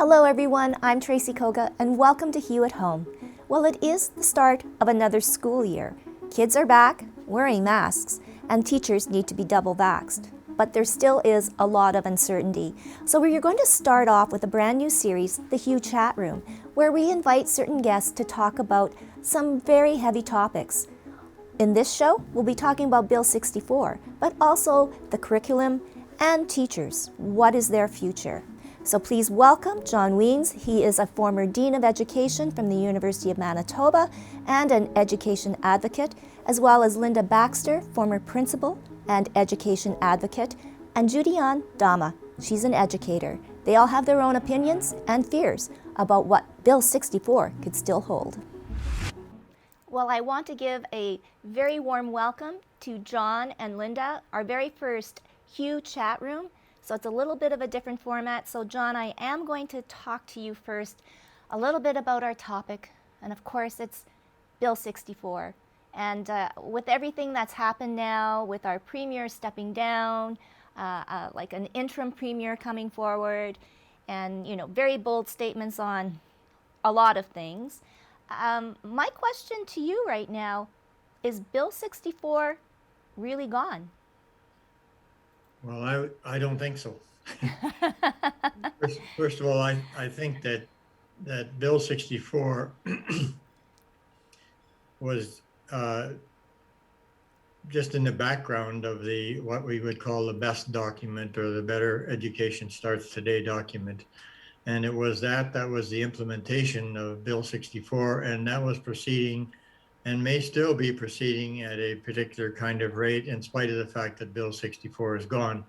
Hello everyone, I'm Tracy Koga and welcome to Hue at Home. Well, it is the start of another school year. Kids are back, wearing masks, and teachers need to be double vaxxed. But there still is a lot of uncertainty. So we're going to start off with a brand new series, the Hue Chat Room, where we invite certain guests to talk about some very heavy topics. In this show, we'll be talking about Bill 64, but also the curriculum and teachers. What is their future? So please welcome John Wiens. He is a former Dean of Education from the University of Manitoba and an education advocate, as well as Lynda Baxter, former principal and education advocate, and Judy-Ann Dama. She's an educator. They all have their own opinions and fears about what Bill 64 could still hold. Well, I want to give a very warm welcome to John and Lynda, our very first Hue Chat Room. So it's a little bit of a different format. So John, I am going to talk to you first a little bit about our topic. And of course, it's Bill 64. And with everything that's happened now, with our premier stepping down, like an interim premier coming forward, and very bold statements on a lot of things. My question to you right now, is Bill 64 really gone? Well, I don't think so. First of all, I think that Bill 64 was just in the background of what we would call the best document, or the Better Education Starts Today document. And it was that was the implementation of Bill 64, and that was proceeding and may still be proceeding at a particular kind of rate in spite of the fact that Bill 64 is gone.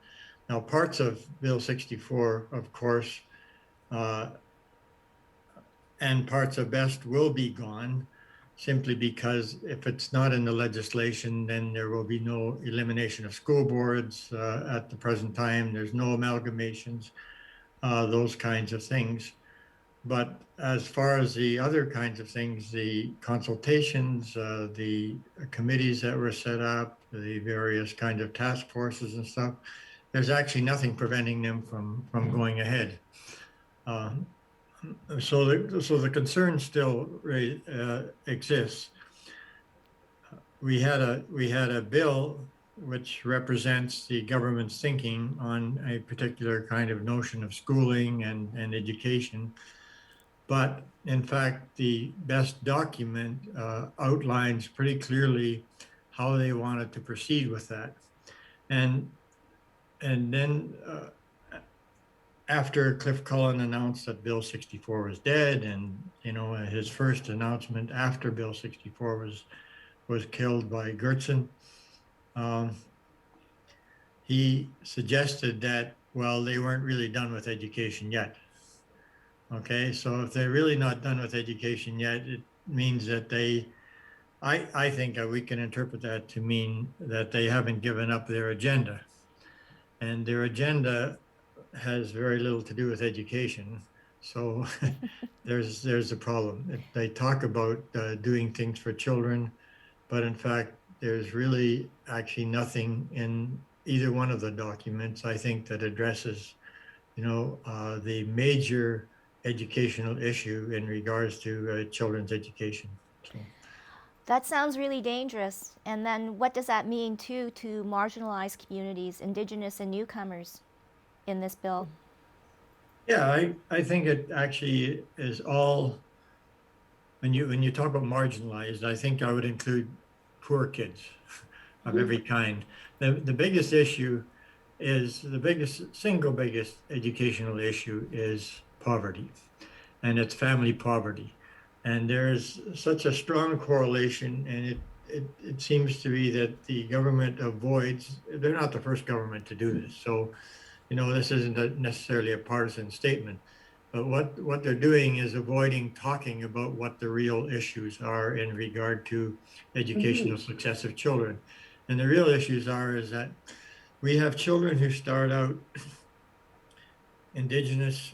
Now, parts of Bill 64, of course, and parts of BEST will be gone, simply because if it's not in the legislation, then there will be no elimination of school boards at the present time. There's no amalgamations, those kinds of things. But as far as the other kinds of things, the consultations, the committees that were set up, the various kinds of task forces and stuff, there's actually nothing preventing them from going ahead. So the concern still exists. We had a bill which represents the government's thinking on a particular kind of notion of schooling and education. But in fact, the best document outlines pretty clearly how they wanted to proceed with that. And then after Cliff Cullen announced that Bill 64 was dead, and his first announcement after Bill 64 was killed by Gertsen, he suggested that, well, they weren't really done with education yet. Okay, so if they're really not done with education yet, it means that I think we can interpret that to mean that they haven't given up their agenda. And their agenda has very little to do with education. So there's a problem. They talk about doing things for children, but in fact, there's really actually nothing in either one of the documents, I think, that addresses, the major educational issue in regards to children's education. So. That sounds really dangerous. And then what does that mean too to marginalized communities, Indigenous and newcomers in this bill? Yeah, I think it actually is all, when you talk about marginalized, I think I would include poor kids of every kind. The biggest issue is, the single biggest educational issue is poverty, and it's family poverty. And there's such a strong correlation, and it seems to be that the government avoids, they're not the first government to do this. So, this isn't necessarily a partisan statement, but what they're doing is avoiding talking about what the real issues are in regard to educational success of children. And the real issues is that we have children who start out Indigenous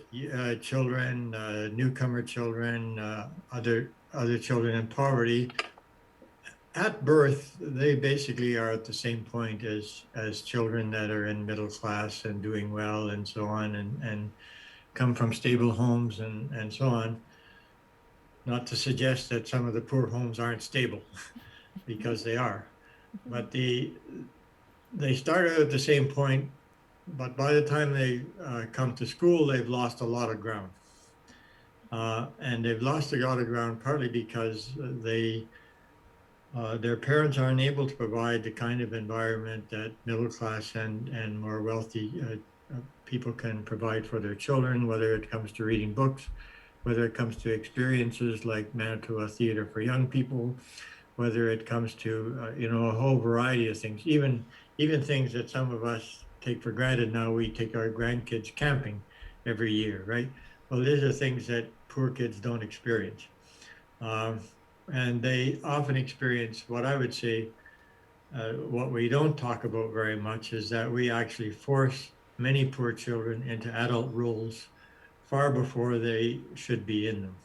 children, newcomer children, other children in poverty. At birth, they basically are at the same point as children that are in middle class and doing well and so on. come from stable homes and so on. Not to suggest that some of the poor homes aren't stable, because they are. But they start out at the same point, but by the time they come to school, they've lost a lot of ground. And they've lost a lot of ground partly because their parents aren't able to provide the kind of environment that middle class and more wealthy people can provide for their children, whether it comes to reading books, whether it comes to experiences like Manitoba Theatre for Young People, whether it comes to a whole variety of things, even things that some of us take for granted now. We take our grandkids camping every year, right? Well, these are things that poor kids don't experience. Um, and they often experience what I would say, what we don't talk about very much is that we actually force many poor children into adult roles far before they should be in them.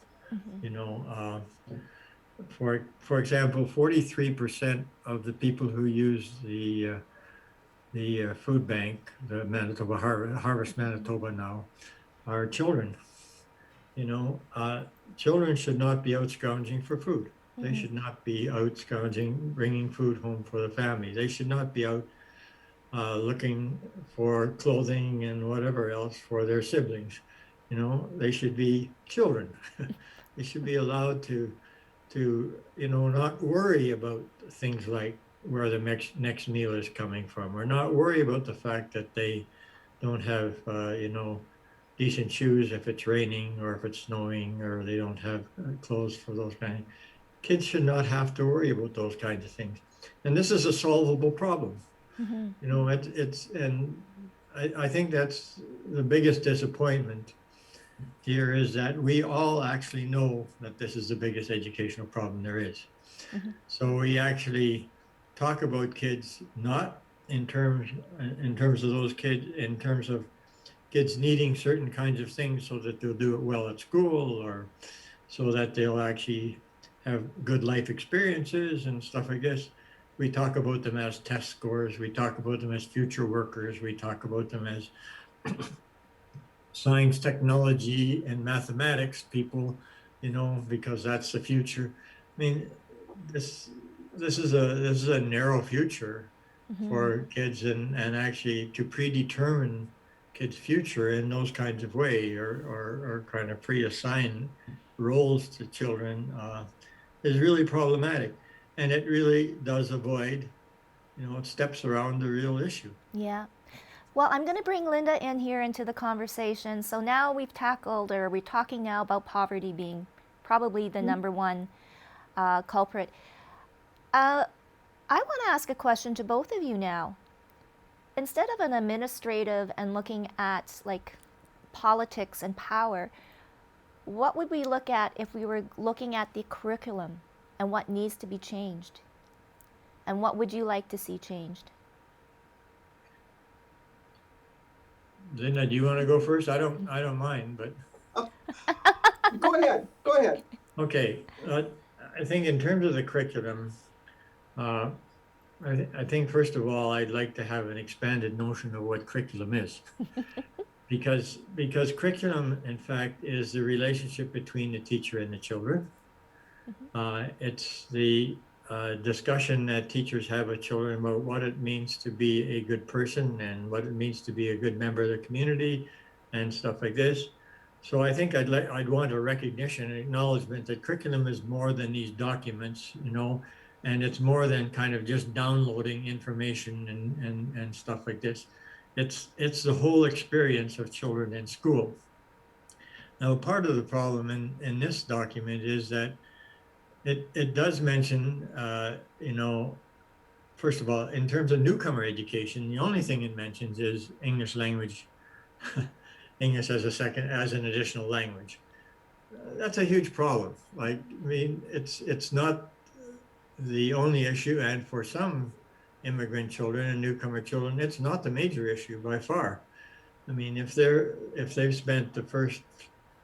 You know, for example, 43% of the people who use the food bank, the Manitoba Harvest Manitoba now, are children. You know, children should not be out scrounging for food. They should not be out scrounging, bringing food home for the family. They should not be out looking for clothing and whatever else for their siblings. You know, they should be children. They should be allowed to not worry about things like where the next meal is coming from, or not worry about the fact that they don't have decent shoes if it's raining or if it's snowing, or they don't have clothes for those kind of. Kids should not have to worry about those kinds of things, and this is a solvable problem. And I think that's the biggest disappointment here, is that we all actually know that this is the biggest educational problem there is. So we actually talk about kids not in terms of those kids, in terms of kids needing certain kinds of things so that they'll do it well at school, or so that they'll actually have good life experiences and stuff like this. We talk about them as test scores. We talk about them as future workers. We talk about them as science, technology, and mathematics people, because that's the future. I mean, this is a narrow future for kids, and actually to predetermine kids' future in those kinds of way, or kind of pre-assign roles to children, is really problematic, and it really does avoid, it steps around the real issue. Yeah. Well, I'm going to bring Lynda in here into the conversation. So now we've tackled, or we're talking now about poverty being probably the number one culprit. I want to ask a question to both of you now. Instead of an administrative and looking at like politics and power, what would we look at if we were looking at the curriculum and what needs to be changed? And what would you like to see changed? Lynda, do you want to go first? I don't mind, but Go ahead. Go ahead. okay. I think in terms of the curriculum, I think first of all, I'd like to have an expanded notion of what curriculum is, because curriculum, in fact, is the relationship between the teacher and the children. It's the discussion that teachers have with children about what it means to be a good person and what it means to be a good member of the community and stuff like this. So I think I'd want a recognition and acknowledgement that curriculum is more than these documents, and it's more than kind of just downloading information and stuff like this. It's the whole experience of children in school. Now, part of the problem in this document is that it does mention, first of all, in terms of newcomer education, the only thing it mentions is English language, English as an additional language. That's a huge problem. Like, I mean, it's not the only issue, and for some immigrant children and newcomer children, it's not the major issue by far. I mean, if they've spent the first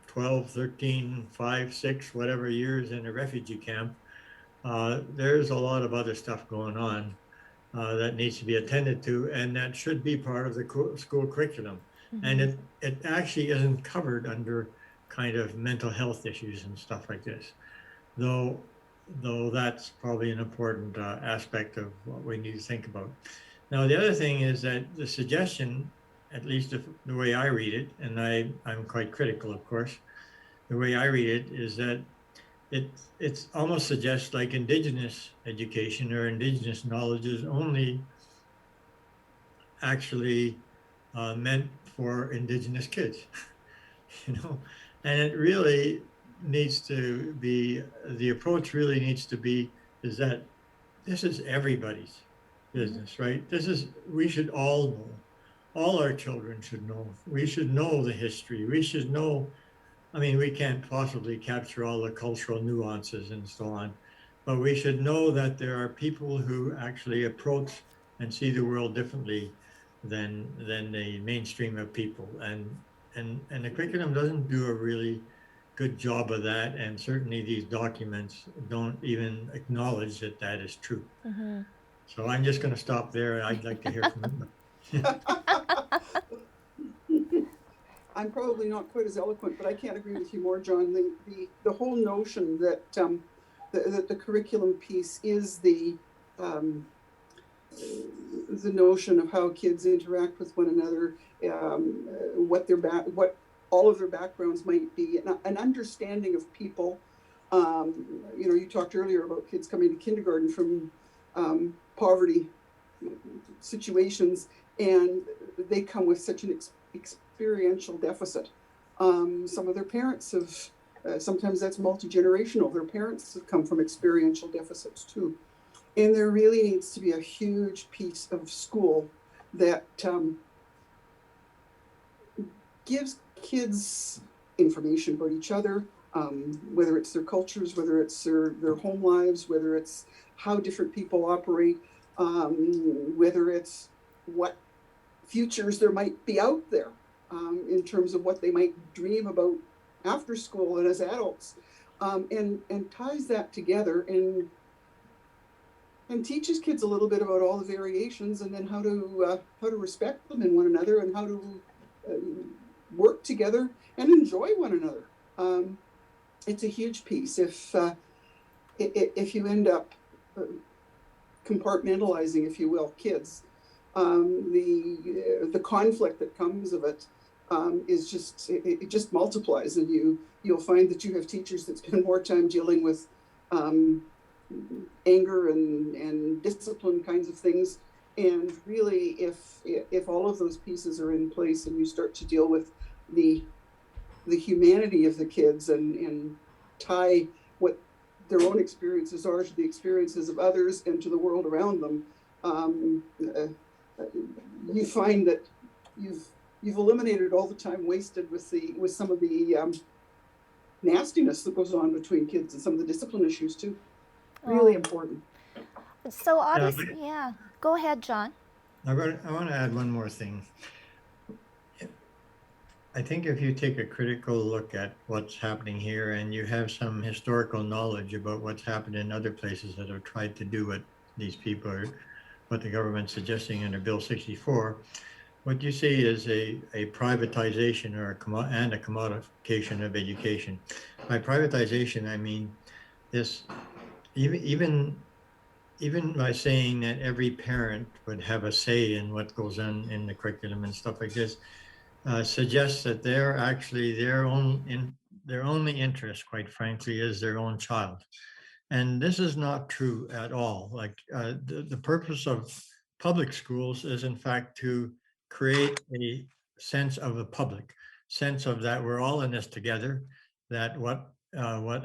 12, 13, 5, 6, whatever years in a refugee camp, there's a lot of other stuff going on that needs to be attended to, and that should be part of the school curriculum. And it actually isn't covered under kind of mental health issues and stuff like this, though that's probably an important aspect of what we need to think about. Now, the other thing is that the suggestion, at least if, the way I read it, and I'm quite critical, of course, the way I read it is that it's almost suggests like Indigenous education or Indigenous knowledge is only actually meant for Indigenous kids, you know, and it really needs to be, the approach really needs to be, is that this is everybody's business, right? This is, we should all know, all our children should know, we should know the history, we should know, I mean, we can't possibly capture all the cultural nuances and so on, but we should know that there are people who actually approach and see the world differently than the mainstream of people. And the curriculum doesn't do a really good job of that. And certainly these documents don't even acknowledge that that is true. So I'm just going to stop there. I'd like to hear from you. I'm probably not quite as eloquent, but I can't agree with you more, John. The whole notion that that the curriculum piece is the notion of how kids interact with one another, what all of their backgrounds might be, an understanding of people. You know, you talked earlier about kids coming to kindergarten from poverty situations, and they come with such an experiential deficit. Some of their parents have, sometimes that's multi-generational. Their parents have come from experiential deficits too. And there really needs to be a huge piece of school that gives kids information about each other, whether it's their cultures, whether it's their home lives, whether it's how different people operate, whether it's what futures there might be out there in terms of what they might dream about after school and as adults, and ties that together and teaches kids a little bit about all the variations, and then how to respect them in one another, and how to work together and enjoy one another. It's a huge piece. If you end up compartmentalizing, if you will, kids, the conflict that comes of it is just, it just multiplies, and you'll find that you have teachers that spend more time dealing with anger and discipline kinds of things. And really, if all of those pieces are in place, and you start to deal with the humanity of the kids, and tie what their own experiences are to the experiences of others and to the world around them, you find that you've eliminated all the time wasted with some of the nastiness that goes on between kids, and some of the discipline issues too. Really important. So obviously, yeah. Go ahead, John. I want to add one more thing. I think if you take a critical look at what's happening here, and you have some historical knowledge about what's happened in other places that have tried to do what these people are, what the government's suggesting under Bill 64, what you see is a privatization and a commodification of education. By privatization, I mean this, even by saying that every parent would have a say in what goes on in the curriculum and stuff like this, suggests that they're actually their only interest, quite frankly, is their own child. And this is not true at all. Like the purpose of public schools is, in fact, to create a sense of the public, sense of that we're all in this together, that what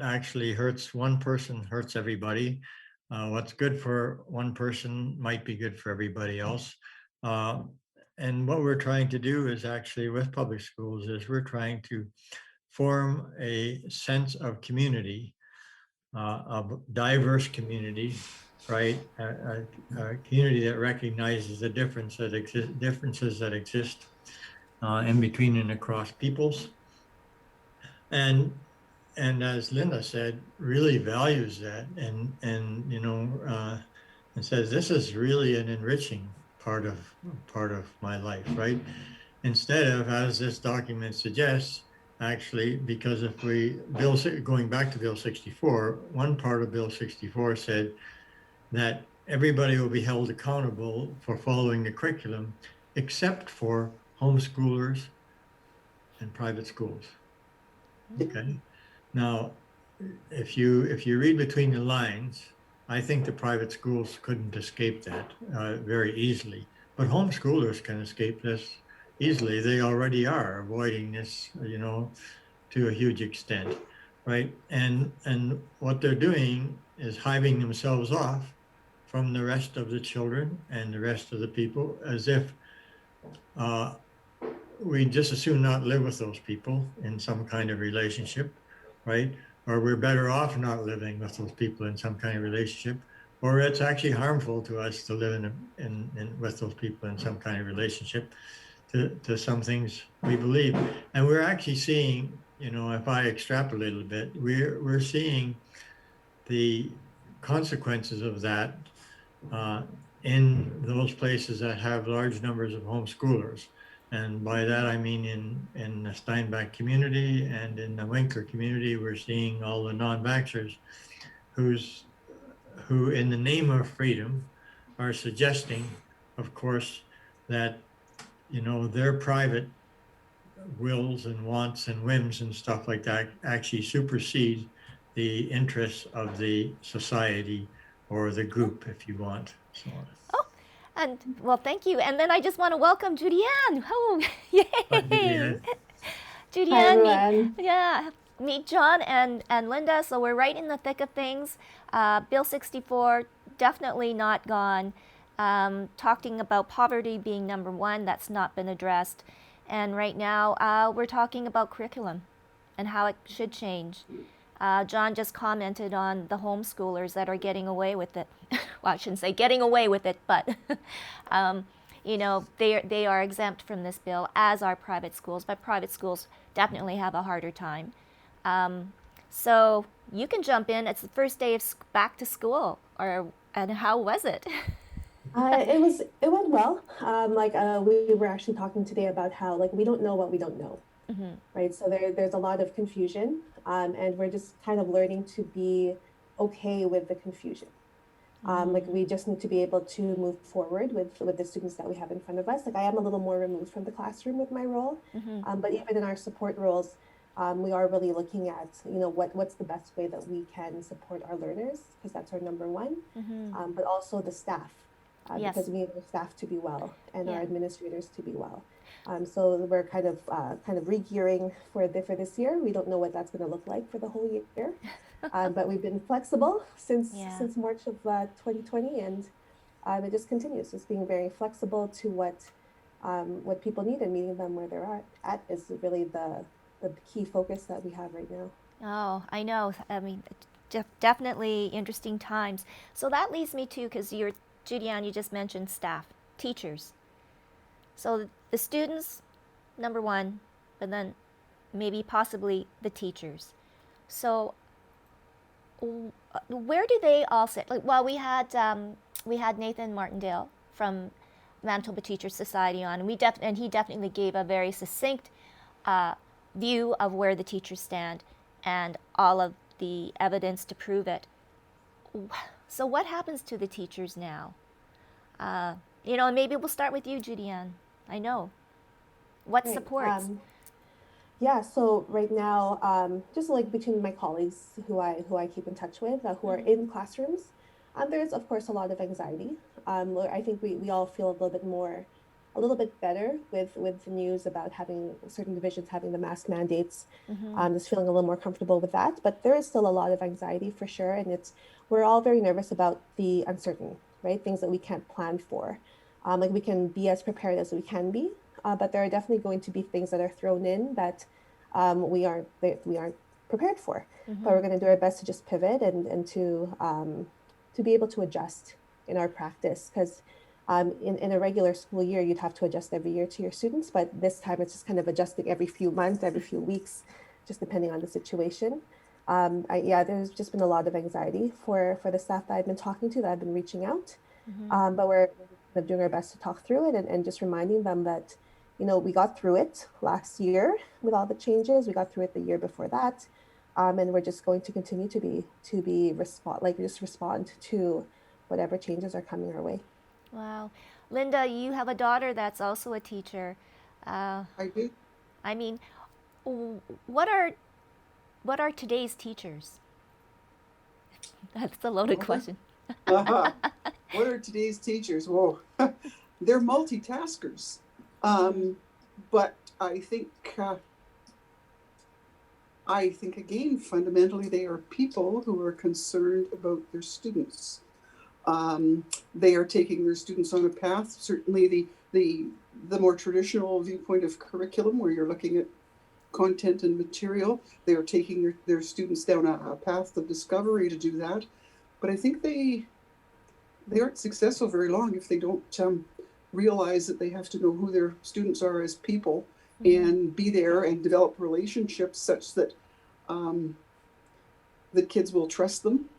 actually hurts one person hurts everybody. What's good for one person might be good for everybody else. And what we're trying to do is actually, with public schools, is we're trying to form a sense of community, of diverse community, right? A community that recognizes the differences that exist in between and across peoples, and as Lynda said, really values that, and and says this is really an enriching part of my life, right? instead of, as this document suggests, actually, because if we, going back to Bill 64, one part of Bill 64 said that everybody will be held accountable for following the curriculum, except for homeschoolers and private schools. Okay. Now, if you read between the lines, I think the private schools couldn't escape that very easily, but homeschoolers can escape this easily. They already are avoiding this, to a huge extent, right? And what they're doing is hiving themselves off from the rest of the children and the rest of the people, as if uh, we just as soon not live with those people in some kind of relationship, right? Or we're better off not living with those people in some kind of relationship, or it's actually harmful to us to live in with those people in some kind of relationship to some things we believe. And we're actually seeing, if I extrapolate a little bit, we're seeing the consequences of that in those places that have large numbers of homeschoolers. And by that, I mean in the Steinbach community and in the Winkler community, we're seeing all the non-vaxxers who, in the name of freedom, are suggesting, of course, that, their private wills and wants and whims and stuff like that actually supersede the interests of the society or the group, if you want. So, Oh, and well, thank you. And then I just want to welcome Judy-Ann. Oh, yay! Hi, Judy-Ann, everyone. meet John and Lynda. So we're right in the thick of things. Bill 64, definitely not gone. Talking about poverty being number one, that's not been addressed. And right now, we're talking about curriculum and how it should change. John just commented on the homeschoolers that are getting away with it. Well, I shouldn't say getting away with it, but they are exempt from this bill, as are private schools. But private schools definitely have a harder time. So you can jump in. It's the first day of back to school, and how was it? It went well. We were actually talking today about how we don't know what we don't know, right? So there's a lot of confusion, and we're just kind of learning to be okay with the confusion. We just need to be able to move forward with the students that we have in front of us. I am a little more removed from the classroom with my role, but even in our support roles, we are really looking at what's the best way that we can support our learners, because that's our number one, but also the staff. Yes. Because we need our staff to be well and our administrators to be well. So we're kind of re-gearing for this year. We don't know what that's going to look like for the whole year, but we've been flexible since March of 2020, and it just continues. Just being very flexible to what people need and meeting them where they're at is really the key focus that we have right now. Oh, I know. I mean, definitely interesting times. So that leads me to, because Judy-Ann, you just mentioned staff, teachers. So the students, number one, but then maybe possibly the teachers. So where do they all sit? We had Nathan Martindale from Manitoba Teachers Society on, and he definitely gave a very succinct view of where the teachers stand and all of the evidence to prove it. So what happens to the teachers now? Maybe we'll start with you, Judy-Ann. I know. What supports? So right now, just between my colleagues who I keep in touch with, who are in classrooms, there's of course a lot of anxiety. I think we all feel a little bit better with the news about having certain divisions having the mask mandates. Just feeling a little more comfortable with that, but there is still a lot of anxiety for sure, and we're all very nervous about the uncertain, right? Things that we can't plan for. We can be as prepared as we can be, but there are definitely going to be things that are thrown in that we aren't prepared for. But we're going to do our best to just pivot and to be able to adjust in our practice, because in a regular school year, you'd have to adjust every year to your students, but this time it's just kind of adjusting every few months, every few weeks, just depending on the situation. There's just been a lot of anxiety for the staff that I've been talking to, that I've been reaching out, but we're doing our best to talk through it and just reminding them that, we got through it last year with all the changes. We got through it the year before that. And we're just going to continue just respond to whatever changes are coming our way. Wow. Lynda, you have a daughter that's also a teacher. I do. I mean, what are today's teachers? That's a loaded question. What are today's teachers? Whoa, they're multitaskers. But I think again, fundamentally, they are people who are concerned about their students. They are taking their students on a path. Certainly, the more traditional viewpoint of curriculum, where you're looking at content and material, they are taking their students down a path of discovery to do that. But I think they aren't successful very long if they don't realize that they have to know who their students are as people, and be there and develop relationships such that the kids will trust them,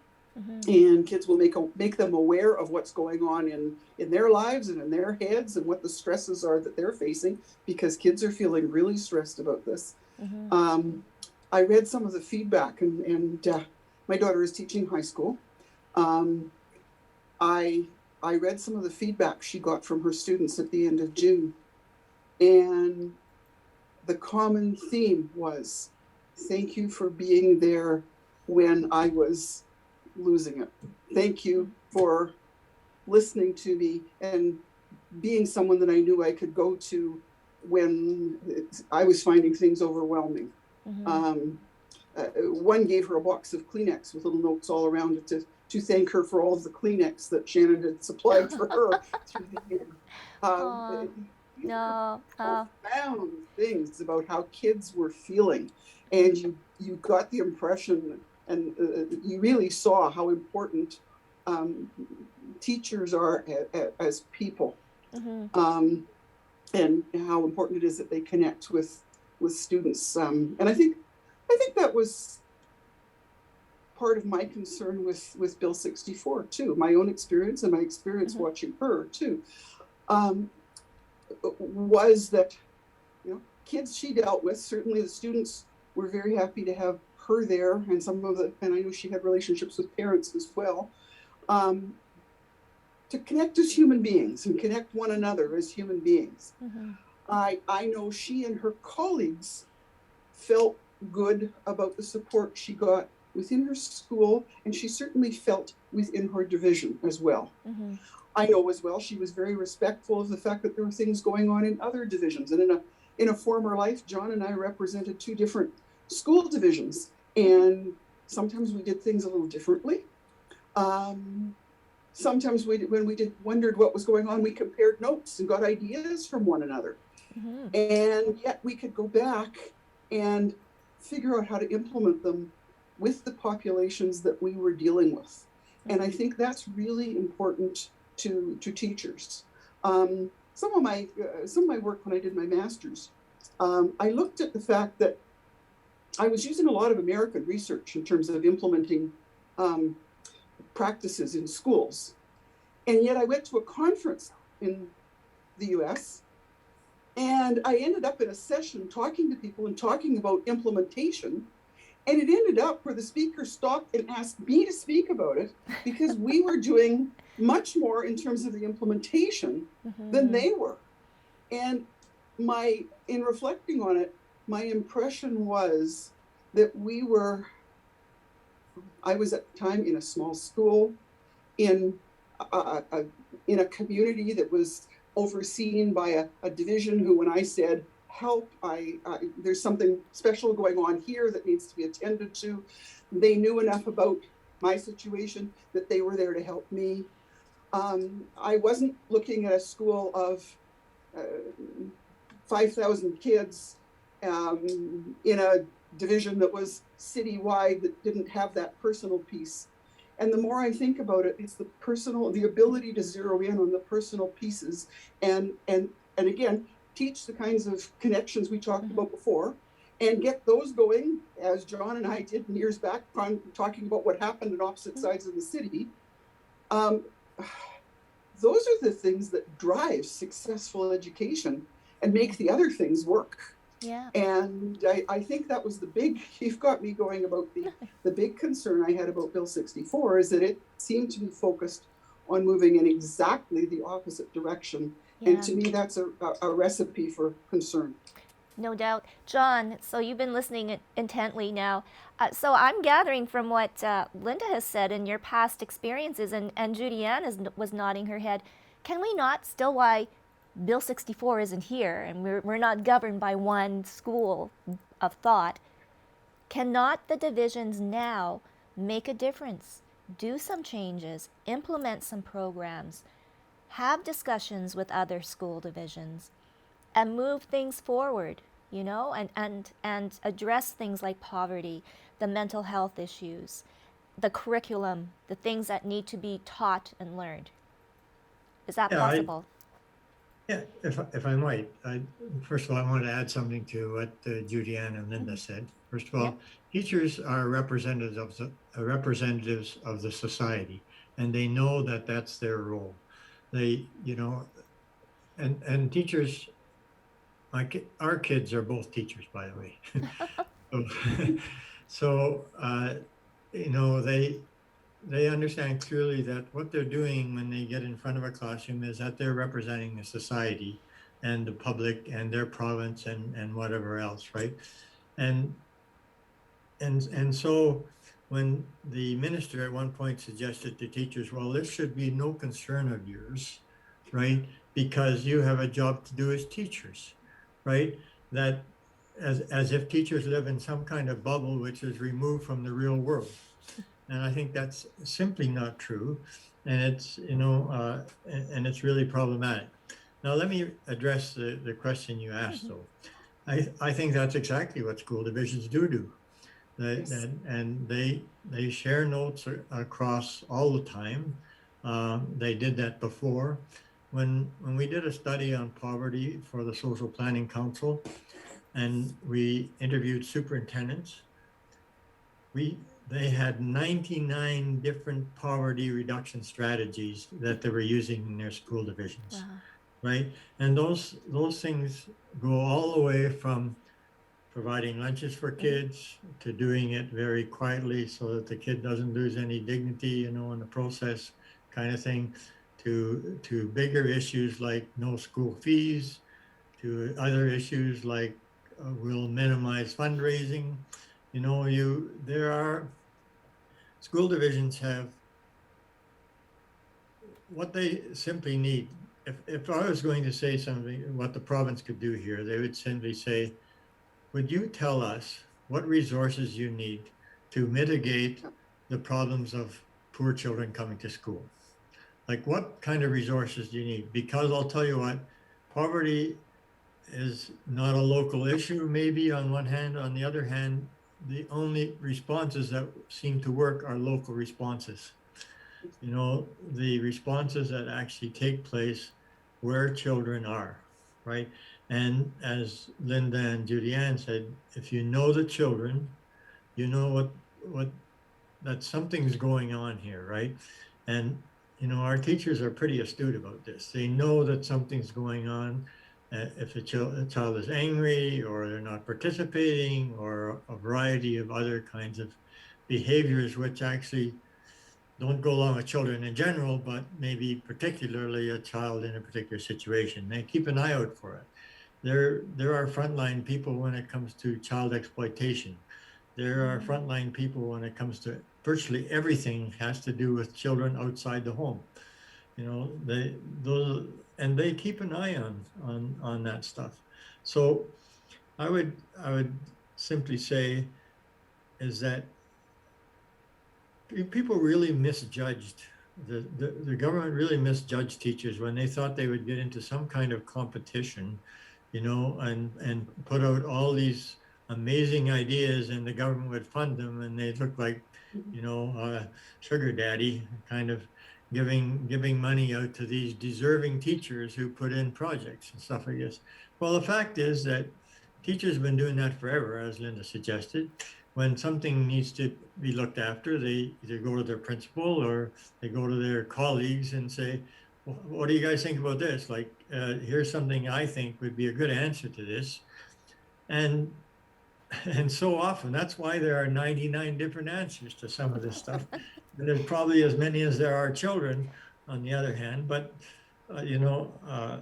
and kids will make them aware of what's going on in their lives and in their heads, and what the stresses are that they're facing, because kids are feeling really stressed about this. I read some of the feedback, and my daughter is teaching high school. I read some of the feedback she got from her students at the end of June, and the common theme was, thank you for being there when I was losing it. Thank you for listening to me and being someone that I knew I could go to when I was finding things overwhelming. One gave her a box of Kleenex with little notes all around it to thank her for all of the Kleenex that Shannon had supplied for her through the year. Profound things about how kids were feeling, and you got the impression, and you really saw how important teachers are as people, and how important it is that they connect with students. And I think that was part of my concern with Bill 64 too. My own experience and my experience watching her too, was that, kids she dealt with, certainly the students were very happy to have her there, and and I know she had relationships with parents as well, to connect as human beings and connect one another as human beings. I know she and her colleagues felt good about the support she got within her school, and she certainly felt within her division as well. I know as well she was very respectful of the fact that there were things going on in other divisions. And in a former life, John and I represented two different school divisions, and sometimes we did things a little differently. Sometimes when we wondered what was going on, we compared notes and got ideas from one another. And yet we could go back and figure out how to implement them with the populations that we were dealing with. And I think that's really important to teachers. Some of my work when I did my master's, I looked at the fact that I was using a lot of American research in terms of implementing practices in schools. And yet I went to a conference in the US, and I ended up in a session talking to people and talking about implementation. And it ended up where the speaker stopped and asked me to speak about it, because we were doing much more in terms of the implementation than they were. And in reflecting on it, my impression was that I was at the time in a small school, in a community that was overseen by a division who, when I said, help, there's something special going on here that needs to be attended to, they knew enough about my situation that they were there to help me. I wasn't looking at a school of 5,000 kids in a division that was citywide, that didn't have that personal piece. And the more I think about it, it's the ability to zero in on the personal pieces, and again, teach the kinds of connections we talked about before, and get those going, as John and I did years back, talking about what happened on opposite sides of the city. Those are the things that drive successful education. and make the other things work. Yeah. And I think that was the big, you've got me going about the big concern I had about Bill 64 is that it seemed to be focused on moving in exactly the opposite direction. Yeah. And to me, that's a recipe for concern. No doubt. John, so you've been listening intently now. So I'm gathering from what Lynda has said in your past experiences, and Judy Ann was nodding her head. Can we not still why Bill 64 isn't here and we're not governed by one school of thought? Cannot the divisions now make a difference? Do some changes, implement some programs, have discussions with other school divisions, and move things forward, you know, and address things like poverty, the mental health issues, the curriculum, the things that need to be taught and learned. Is that Yeah, possible? Yeah, if I might, first of all, I want to add something to what Judy Ann and Lynda said. First of all, Yep. teachers are representatives of the society, and they know that that's their role. They, you know, and teachers, our kids are both teachers, by the way. So, so you know, they understand clearly that what they're doing when they get in front of a classroom is that they're representing the society and the public and their province and whatever else, right? And and so when the minister at one point suggested to teachers, well, this should be no concern of yours, right? Because you have a job to do as teachers, right? That as if teachers live in some kind of bubble which is removed from the real world. And I think that's simply not true. And it's, you know, and it's really problematic. Now, let me address the question you asked, though. I think that's exactly what school divisions do. Yes. And they share notes across all the time. They did that before. When we did a study on poverty for the Social Planning Council, and we interviewed superintendents, they had 99 different poverty reduction strategies that they were using in their school divisions, Wow. right? And those things go all the way from providing lunches for kids to doing it very quietly so that the kid doesn't lose any dignity, you know, in the process, kind of thing, to bigger issues like no school fees, to other issues like we'll minimize fundraising. You know, there are school divisions have what they simply need. If I was going to say something, what the province could do here, they would simply say, would you tell us what resources you need to mitigate the problems of poor children coming to school? Like, what kind of resources do you need? Because I'll tell you what, poverty is not a local issue, maybe on one hand. On the other hand, the only responses that seem to work are local responses. You know, the responses that actually take place where children are, right? And as Lynda and Judy Ann said, if you know the children, you know what that something's going on here, right? And you know, our teachers are pretty astute about this. They know that something's going on. If a child is angry or they're not participating or a variety of other kinds of behaviors which actually don't go along with children in general, but maybe particularly a child in a particular situation. They keep an eye out for it. There are frontline people when it comes to child exploitation. There are frontline people when it comes to virtually everything has to do with children outside the home. You know, they keep an eye on that stuff. So I would simply say is that people really misjudged the government really misjudged teachers when they thought they would get into some kind of competition, you know, and put out all these amazing ideas and the government would fund them and they'd look like, you know, sugar daddy kind of giving money out to these deserving teachers who put in projects and stuff like this. Well, the fact is that teachers have been doing that forever, as Lynda suggested. When something needs to be looked after, they either go to their principal or they go to their colleagues and say, what do you guys think about this? Like, here's something I think would be a good answer to this. And so often, that's why there are 99 different answers to some of this stuff. And there's probably as many as there are children on the other hand. But, the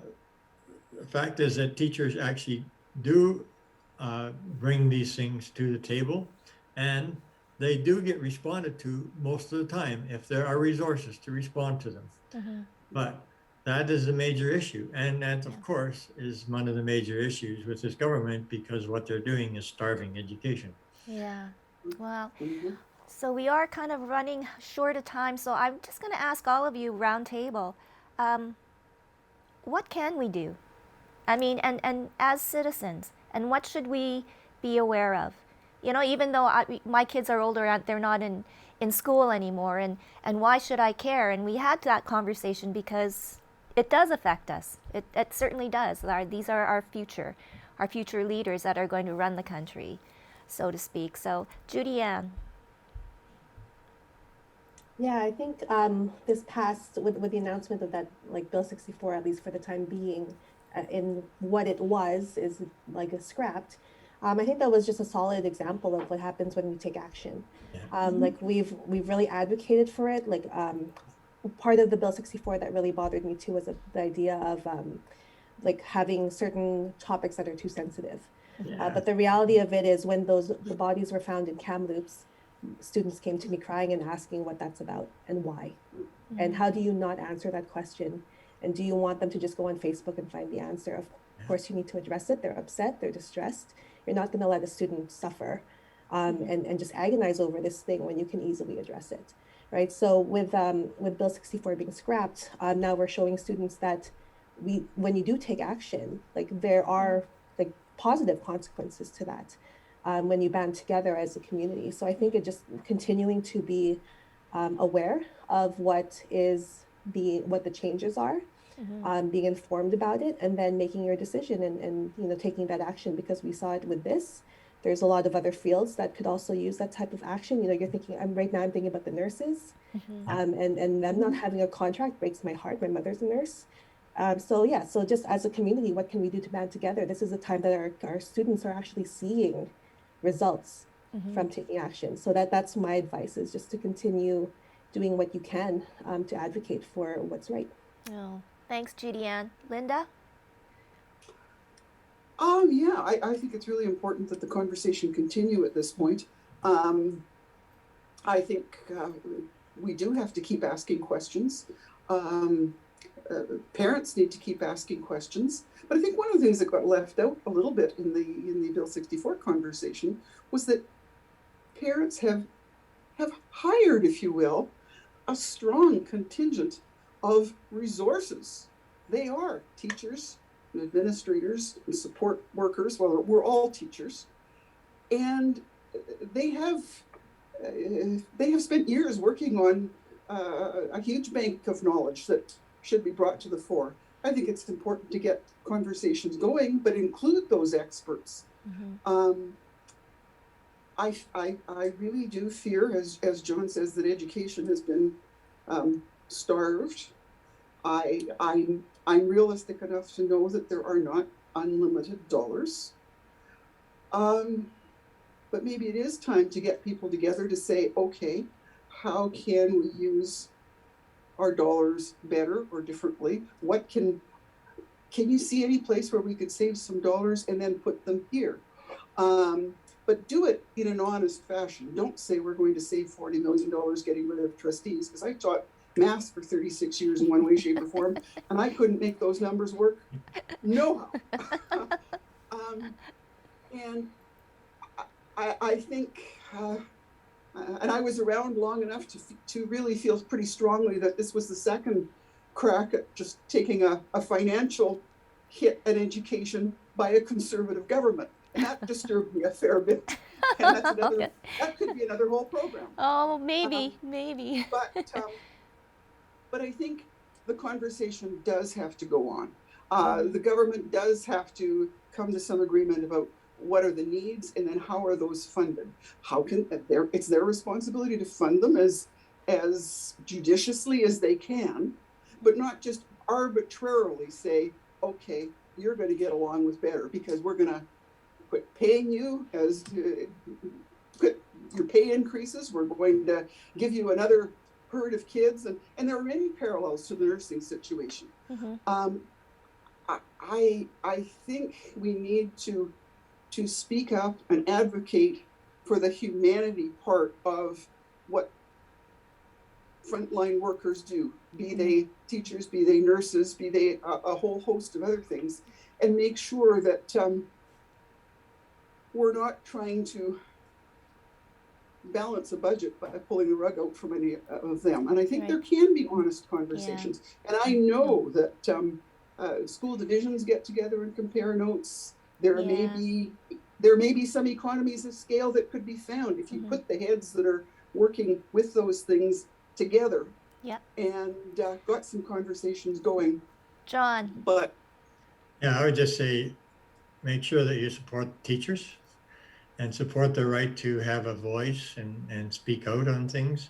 fact is that teachers actually do bring these things to the table, and they do get responded to most of the time if there are resources to respond to them. But that is a major issue. And that, of course, is one of the major issues with this government, because what they're doing is starving education. Yeah. Wow. So we are kind of running short of time. So I'm just going to ask all of you, round table, what can we do? I mean, and as citizens, and what should we be aware of? You know, even though my kids are older, they're not in school anymore, and why should I care? And we had that conversation because it does affect us. It certainly does. These are our future leaders that are going to run the country, so to speak. So, Judy Ann. Yeah, I think this past, with the announcement of that, like Bill 64, at least for the time being, in what it was, is like scrapped. I think that was just a solid example of what happens when we take action. Like we've really advocated for it. Like part of the Bill 64 that really bothered me too was the idea of like having certain topics that are too sensitive. But the reality of it is, when the bodies were found in Kamloops, students came to me crying and asking what that's about and why. And how do you not answer that question? And do you want them to just go on Facebook and find the answer? Of course, you need to address it. They're upset, they're distressed. You're not going to let a student suffer and just agonize over this thing when you can easily address it, right? So with Bill 64 being scrapped, now we're showing students that when you do take action, like there are like positive consequences to that when you band together as a community. So I think it just continuing to be aware of what the changes are, being informed about it, and then making your decision and taking that action, because we saw it with this. There's a lot of other fields that could also use that type of action. You're thinking, I'm thinking about the nurses, and them not having a contract breaks my heart. My mother's a nurse. So just as a community, what can we do to band together? This is a time that our students are actually seeing results from taking action. So that's my advice, is just to continue doing what you can to advocate for what's right. Oh, thanks, Judy Ann. Lynda? Yeah, I think it's really important that the conversation continue at this point. I think we do have to keep asking questions. Parents need to keep asking questions. But I think one of the things that got left out a little bit in the Bill 64 conversation was that parents have hired, if you will, a strong contingent of resources. They are teachers and administrators and support workers. Well, we're all teachers, and they have spent years working on a huge bank of knowledge that should be brought to the fore. I think it's important to get conversations going, but include those experts. I really do fear, as John says, that education has been starved. I'm realistic enough to know that there are not unlimited dollars. But maybe it is time to get people together to say, okay, how can we use our dollars better or differently? What can you see any place where we could save some dollars and then put them here? But do it in an honest fashion. Don't say we're going to save $40 million getting rid of trustees, because I taught math for 36 years in one way, shape, or form, and I couldn't make those numbers work. No how. And I think, and I was around long enough to really feel pretty strongly that this was the second crack at just taking a financial hit at education by a conservative government. And that disturbed me a fair bit. And that's another, that could be another whole program. Oh, maybe. But I think the conversation does have to go on. The government does have to come to some agreement about what are the needs, and then how are those funded? It's their responsibility to fund them as judiciously as they can, but not just arbitrarily say, okay, you're going to get along with better because we're going to quit paying you as quit your pay increases. We're going to give you another herd of kids. And there are many parallels to the nursing situation. I think we need to speak up and advocate for the humanity part of what frontline workers do, be they teachers, be they nurses, be they a whole host of other things, and make sure that we're not trying to balance a budget by pulling the rug out from any of them. And I think there can be honest conversations. And I know that school divisions get together and compare notes. There may be some economies of scale that could be found if you put the heads that are working with those things together and got some conversations going. John. But yeah, I would just say, make sure that you support teachers and support their right to have a voice and speak out on things.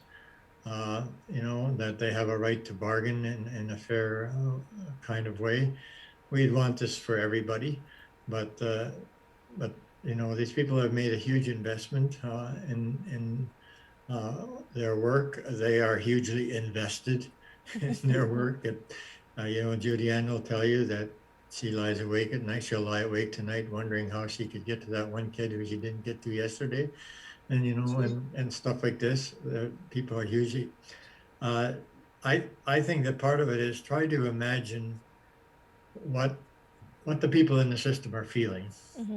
You know, that they have a right to bargain in a fair kind of way. We'd want this for everybody, but you know, these people have made a huge investment in their work. They are hugely invested in their work. You know, Judy-Ann will tell you that she lies awake at night. She'll lie awake tonight wondering how she could get to that one kid who she didn't get to yesterday. And, you know, and stuff like this. People are hugely, I think that part of it is try to imagine what the people in the system are feeling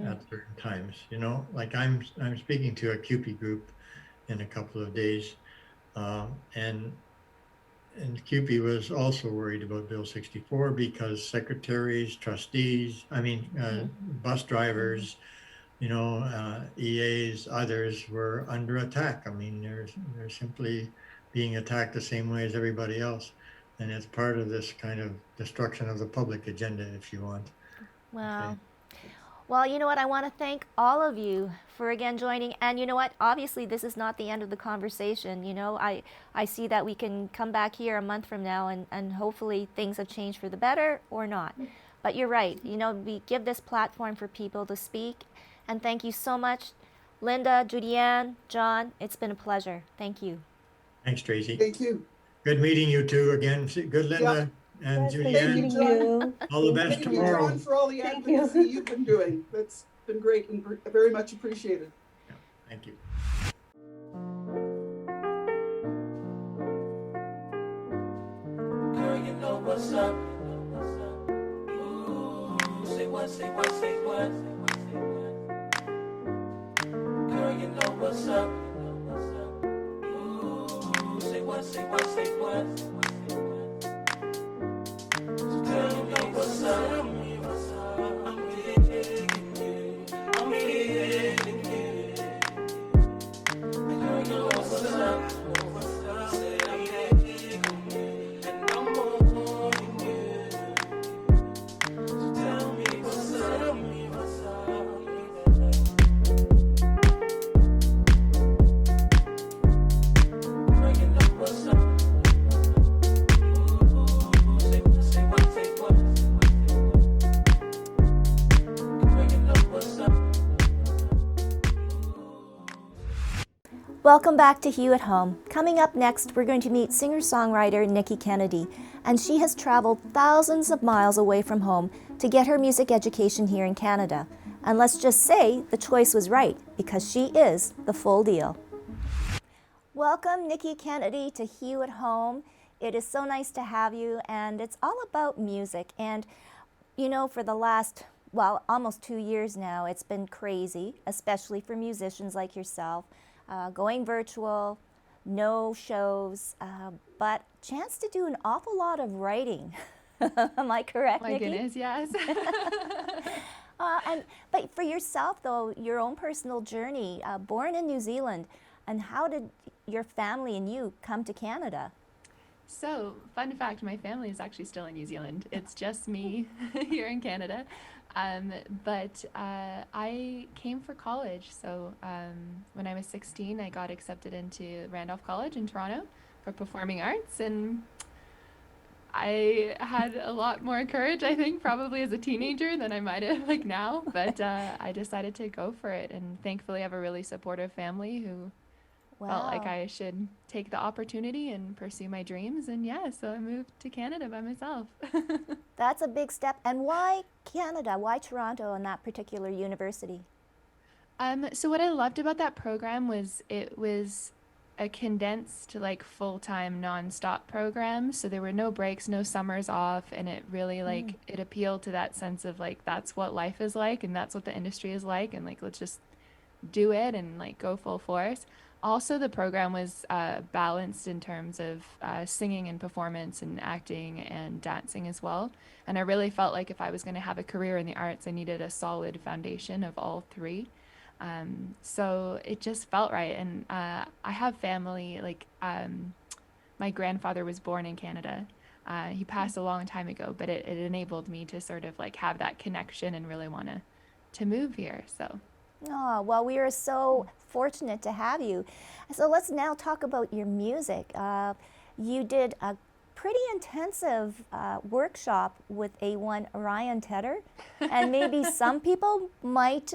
at certain times. You know, like I'm speaking to a CUPE group in a couple of days, and CUPE was also worried about Bill 64 because secretaries, trustees, bus drivers, you know, EAs, others were under attack. I mean, they're simply being attacked the same way as everybody else. And it's part of this kind of destruction of the public agenda, if you want. Wow. Okay. Well, you know what? I want to thank all of you for again joining. And you know what? Obviously, this is not the end of the conversation. You know, I see that we can come back here a month from now and hopefully things have changed for the better or not. But you're right. You know, we give this platform for people to speak. And thank you so much, Lynda, Judy-Ann, John. It's been a pleasure. Thank you. Thanks, Tracy. thank you. Good meeting you two again. Good, Lynda and Yes, Judy-Ann. Thank you, All the best Thank you, tomorrow. John, for all the advocacy you've been doing. That's been great and very much appreciated. Yeah, thank you. Girl, you know what's up. Ooh, say what, say what, say what. Girl, you know what's up. Ooh, say what, say what, say what. So tell me what's up. I'm digging you. I'm feeling you. Girl, you know what's up. Say I'm digging you. And I'm holding you. So tell me what's up. Girl, you know what's up. Ooh, say what, say what, say what. Girl, you know what's up. Welcome back to Hue at Home. Coming up next, we're going to meet singer-songwriter Niki Kennedy, and she has traveled thousands of miles away from home to get her music education here in Canada. And let's just say the choice was right, because she is the full deal. Welcome, Niki Kennedy, to Hue at Home. It is so nice to have you, and it's all about music. And, you know, for the last, well, almost 2 years now, it's been crazy, especially for musicians like yourself. Going virtual, no shows, but chance to do an awful lot of writing. Am I correct, My Niki? goodness, yes. But for yourself, though, your own personal journey, born in New Zealand, and how did your family and you come to Canada? So, fun fact, my family is actually still in New Zealand. It's just me here in Canada. But I came for college. So when I was 16, I got accepted into Randolph College in Toronto for performing arts. And I had a lot more courage, I think, probably as a teenager than I might have like now, but I decided to go for it, and thankfully I have a really supportive family who felt like Wow. I should take the opportunity and pursue my dreams, and yeah, so I moved to Canada by myself. That's a big step. And why Canada? Why Toronto and that particular university? So what I loved about that program was it was a condensed, like full-time, non-stop program. So there were no breaks, no summers off, and it really like it appealed to that sense of like that's what life is like and that's what the industry is like, and like let's just do it and like go full force. Also, the program was balanced in terms of singing and performance and acting and dancing as well. And I really felt like if I was going to have a career in the arts, I needed a solid foundation of all three. So it just felt right. And I have family, like my grandfather was born in Canada. He passed a long time ago, but it enabled me to sort of like have that connection and really want to move here. So. Oh, well, we are so fortunate to have you. So let's now talk about your music. You did a pretty intensive workshop with A1 Ryan Tedder, and maybe some people might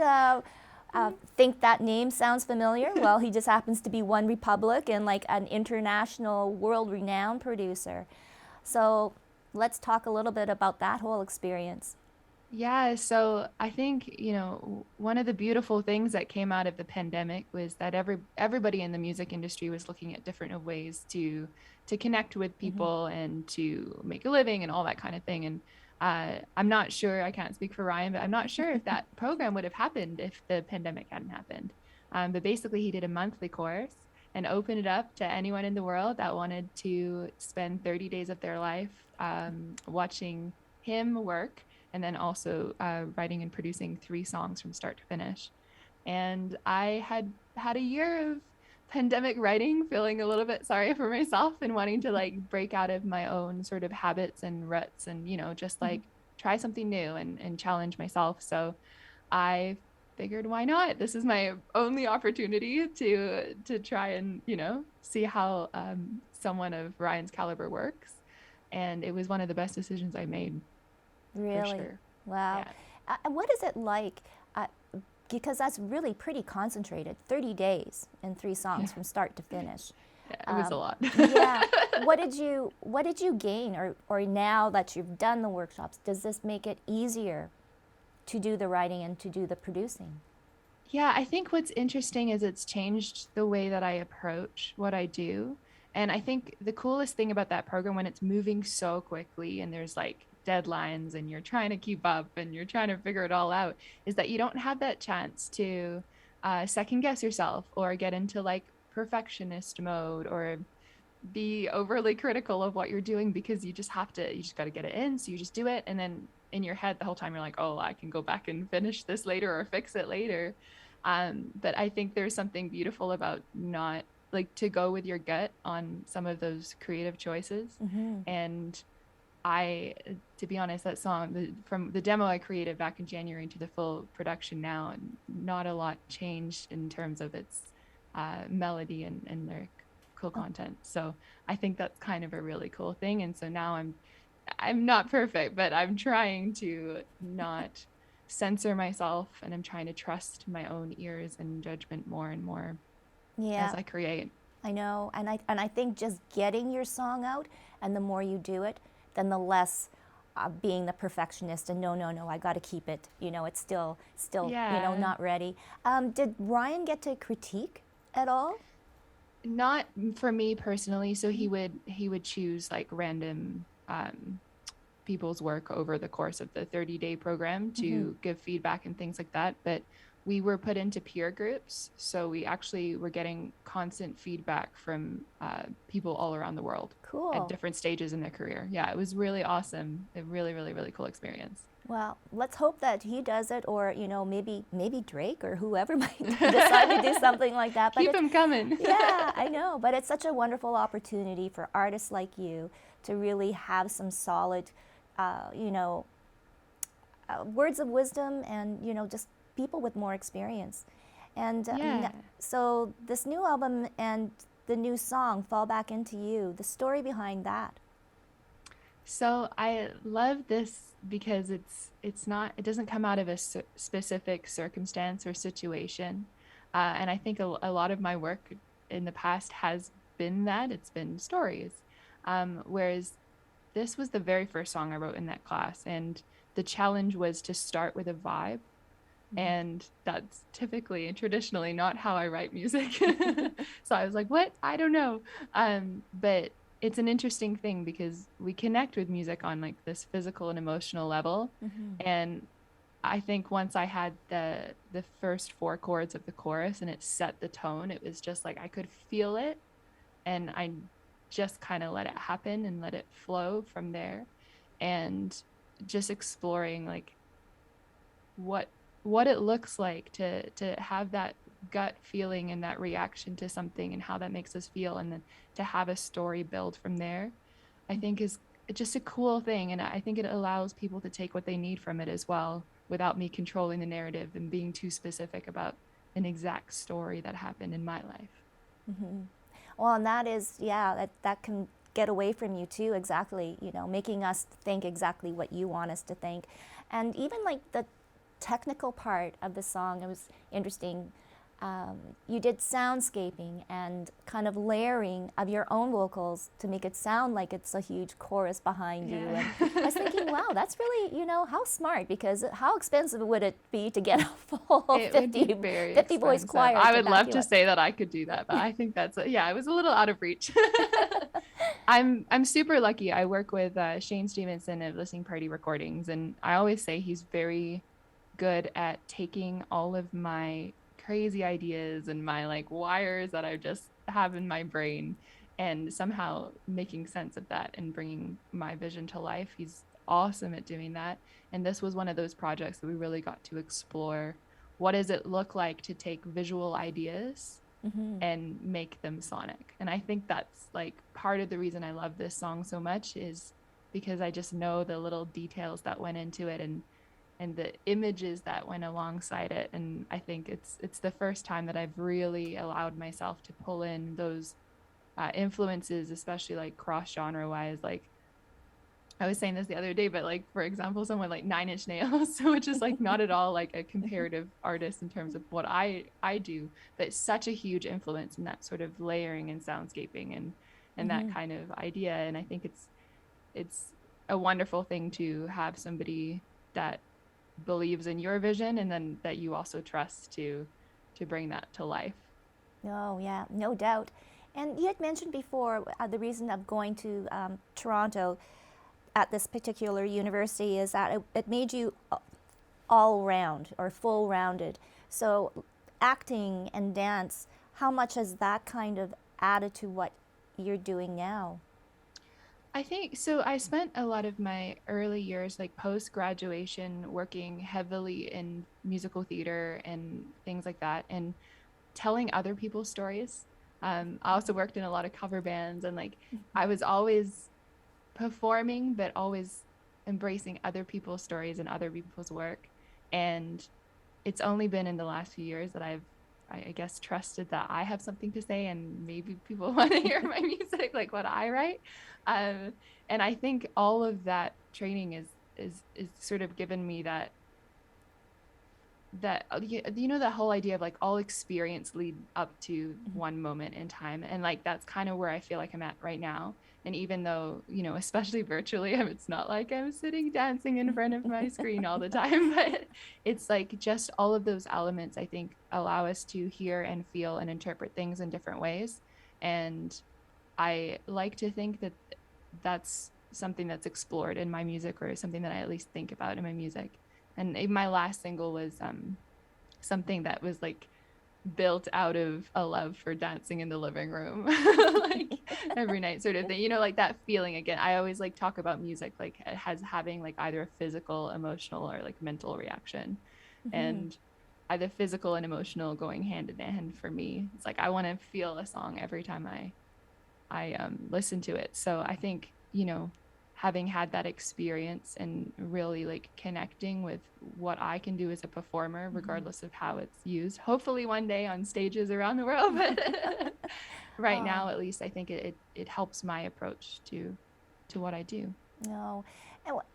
think that name sounds familiar. Well, he just happens to be One Republic and like an international, world-renowned producer. So let's talk a little bit about that whole experience. Yeah, so I think, one of the beautiful things that came out of the pandemic was that everybody in the music industry was looking at different ways to connect with people and to make a living and all that kind of thing. And I'm not sure, I can't speak for Ryan, but I'm not sure if that program would have happened if the pandemic hadn't happened. But basically, he did a monthly course and opened it up to anyone in the world that wanted to spend 30 days of their life watching him work, and then also writing and producing 3 songs from start to finish. And I had a year of pandemic writing, feeling a little bit sorry for myself and wanting to like break out of my own sort of habits and ruts and, just like try something new and challenge myself. So I figured, why not? This is my only opportunity to try and, see how someone of Ryan's caliber works. And it was one of the best decisions I made. For Really? sure. Wow. Yeah. What is it like? Because that's really pretty concentrated, 30 days and 3 songs from start to finish. Yeah, it was a lot. Yeah. What did you gain, or now that you've done the workshops, does this make it easier to do the writing and to do the producing? Yeah, I think what's interesting is it's changed the way that I approach what I do. And I think the coolest thing about that program, when it's moving so quickly and there's like deadlines and you're trying to keep up and you're trying to figure it all out, is that you don't have that chance to second guess yourself or get into like perfectionist mode or be overly critical of what you're doing, because you just got to get it in. So you just do it. And then in your head the whole time, you're like, oh, I can go back and finish this later or fix it later. But I think there's something beautiful about not like to go with your gut on some of those creative choices. And to be honest, that song, from the demo I created back in January to the full production now, not a lot changed in terms of its melody and lyrical content. So I think that's kind of a really cool thing. And so now I'm not perfect, but I'm trying to not censor myself, and I'm trying to trust my own ears and judgment more and more as I create. I know, and I think just getting your song out, and the more you do it, then the less being the perfectionist and no, I got to keep it. It's still not ready. Did Ryan get to critique at all? Not for me personally. So he would choose like random people's work over the course of the 30-day program to give feedback and things like that. But we were put into peer groups. So we actually were getting constant feedback from people all around the world. Cool. At different stages in their career. Yeah, it was really awesome. A really, really, really cool experience. Well, let's hope that he does it, or maybe Drake or whoever might decide to do something like that. But Keep him coming. Yeah, I know. But it's such a wonderful opportunity for artists like you to really have some solid, words of wisdom, and just people with more experience. And so this new album and the new song, Fall Back Into You, the story behind that. So I love this because it doesn't come out of a specific circumstance or situation, and I think a lot of my work in the past has been that it's been stories, whereas this was the very first song I wrote in that class, and the challenge was to start with a vibe, and that's typically and traditionally not how I write music. So I was like, what? I don't know. But it's an interesting thing because we connect with music on like this physical and emotional level. And I think once I had the first four chords of the chorus and it set the tone, it was just like I could feel it, and I just kind of let it happen and let it flow from there, and just exploring like what it looks like to have that gut feeling and that reaction to something and how that makes us feel, and then to have a story build from there, I think is just a cool thing. And I think it allows people to take what they need from it as well, without me controlling the narrative and being too specific about an exact story that happened in my life. Well, and that is, yeah, that can get away from you too, exactly, making us think exactly what you want us to think. And even like the technical part of the song, it was interesting. You did soundscaping and kind of layering of your own vocals to make it sound like it's a huge chorus behind you. And I was thinking, wow, that's really, how smart, because how expensive would it be to get a full It would 50, be very 50 voice expensive. choir? I to would back love you to up? say that I could do that, but I think that's yeah, it was a little out of reach. I'm super lucky. I work with Shane Stevenson of Listening Party Recordings, and I always say he's very good at taking all of my crazy ideas and my like wires that I just have in my brain and somehow making sense of that and bringing my vision to life. He's awesome at doing that. And this was one of those projects that we really got to explore. What does it look like to take visual ideas and make them sonic? And I think that's like part of the reason I love this song so much, is because I just know the little details that went into it, and the images that went alongside it. And I think it's the first time that I've really allowed myself to pull in those influences, especially like cross genre wise. Like I was saying this the other day, but like for example, someone like Nine Inch Nails, which is like not at all like a comparative artist in terms of what I do, but such a huge influence in that sort of layering and soundscaping and that kind of idea. And I think it's a wonderful thing to have somebody that believes in your vision and then that you also trust to bring that to life. Oh, yeah, no doubt. And you had mentioned before the reason of going to Toronto at this particular university is that it made you all round or full rounded. So acting and dance, how much has that kind of added to what you're doing now? I think so. I spent a lot of my early years, like post graduation, working heavily in musical theater and things like that, and telling other people's stories. I also worked in a lot of cover bands, and like I was always performing, but always embracing other people's stories and other people's work. And it's only been in the last few years that I guess, trusted that I have something to say and maybe people want to hear my music, like what I write. And I think all of that training is sort of given me that that whole idea of like all experience lead up to one moment in time, and like that's kind of where I feel like I'm at right now. And even though, especially virtually, it's not like I'm sitting dancing in front of my screen all the time, but it's like just all of those elements I think allow us to hear and feel and interpret things in different ways. And I like to think that that's something that's explored in my music, or something that I at least think about in my music. And my last single was something that was like built out of a love for dancing in the living room like every night, sort of thing, like that feeling. Again, I always like talk about music like as having like either a physical, emotional, or like mental reaction. And either physical and emotional going hand in hand for me. It's like I want to feel a song every time I listen to it. So I think, having had that experience and really like connecting with what I can do as a performer, regardless of how it's used, hopefully one day on stages around the world, but right now, at least, I think it helps my approach to what I do. No.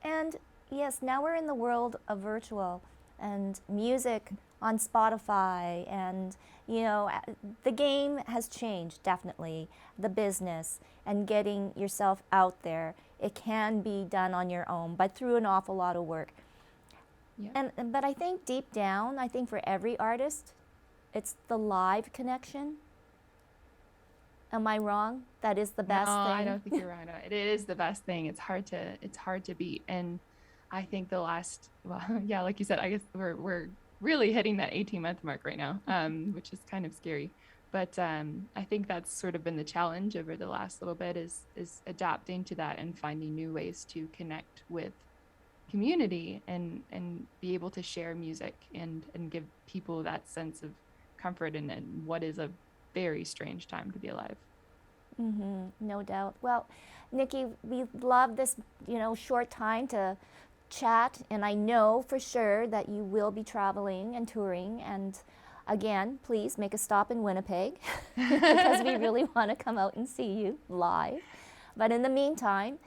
And yes, now we're in the world of virtual and music on Spotify, and the game has changed, definitely. The business and getting yourself out there, it can be done on your own, but through an awful lot of work. Yeah. But I think deep down, I think for every artist, it's the live connection. Am I wrong? That is the best No, thing. I don't think you're wrong. No, it is the best thing. It's hard to beat. And I think the last, well, yeah, like you said, I guess we're really hitting that 18-month mark right now, which is kind of scary. But I think that's sort of been the challenge over the last little bit is adapting to that and finding new ways to connect with community and be able to share music and give people that sense of comfort in what is a very strange time to be alive. No doubt. Well, Niki, we love this, short time to chat, and I know for sure that you will be traveling and touring. And again, please make a stop in Winnipeg because we really want to come out and see you live. But in the meantime,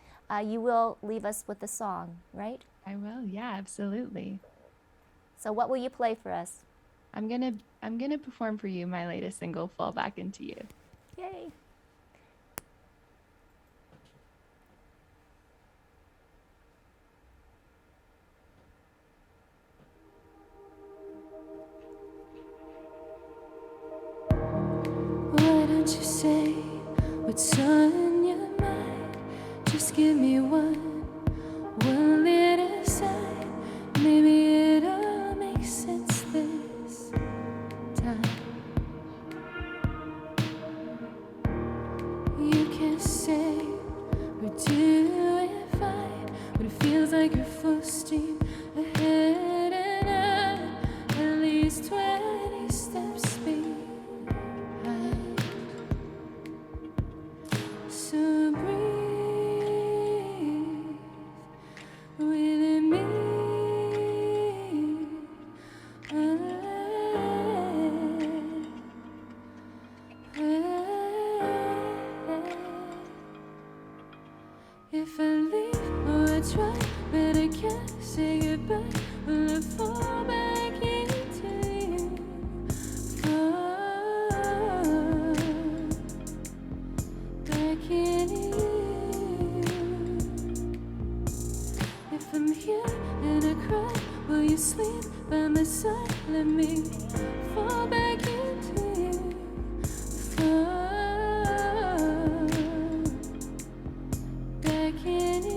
you will leave us with a song, right? I will. Yeah, absolutely. So what will you play for us? I'm gonna perform for you my latest single, Fall Back Into You. Yay. Why don't you say what's on your mind? Just give me one little sign. Maybe it'll make sense this time. You can say we're doing fine, but it feels like you're full steam ahead and I'm at least 20 steps behind. So breathe with me. If I leave or I try, but I can't say goodbye, will I fall back into you? Fall back in you. If I'm here and I cry, will you sleep by my side? Let me fall back into you. Fall back in you.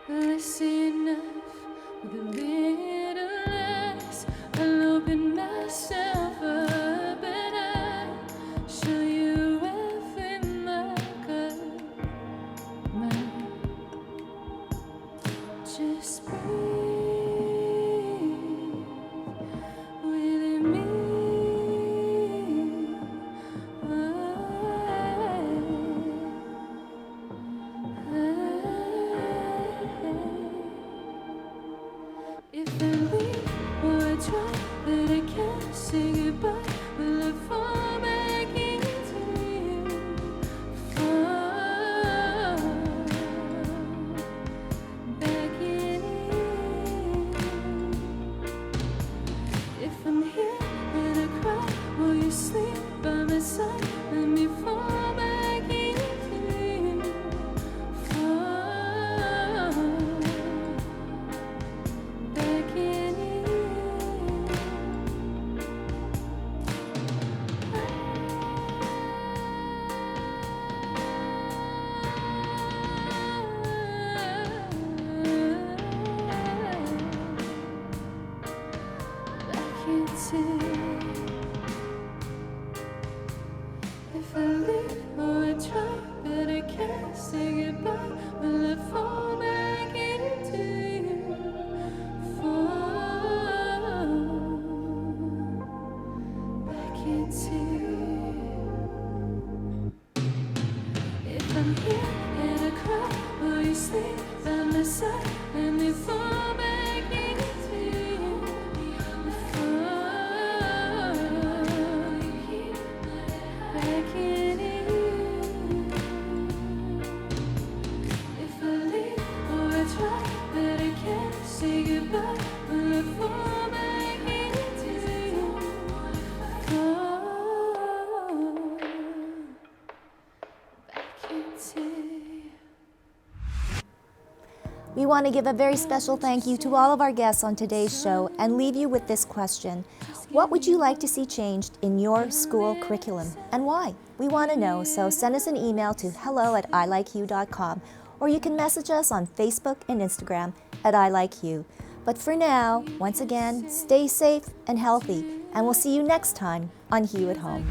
Listen enough with a little less. I'll open myself up and I'll show you every mark of mine. Just breathe with me. If I leave or I try, but I can't say goodbye, will I fall back into you? Fall back in you. If I'm here and I cry, will you sleep by my side? Let me fall back into you. Fall back in you. Back into you. If I leave or I try, but I can't say goodbye, will I fall back into you? Fall back into you. If I'm here and I cry, will you sleep by my side? Let me fall back into you. Fall back in you. We want to give a very special thank you to all of our guests on today's show and leave you with this question. What would you like to see changed in your school curriculum and why? We want to know, so send us an email to hello@ilikehue.com, or you can message us on Facebook and Instagram at iLikeHue. But for now, once again, stay safe and healthy, and we'll see you next time on Hue at Home.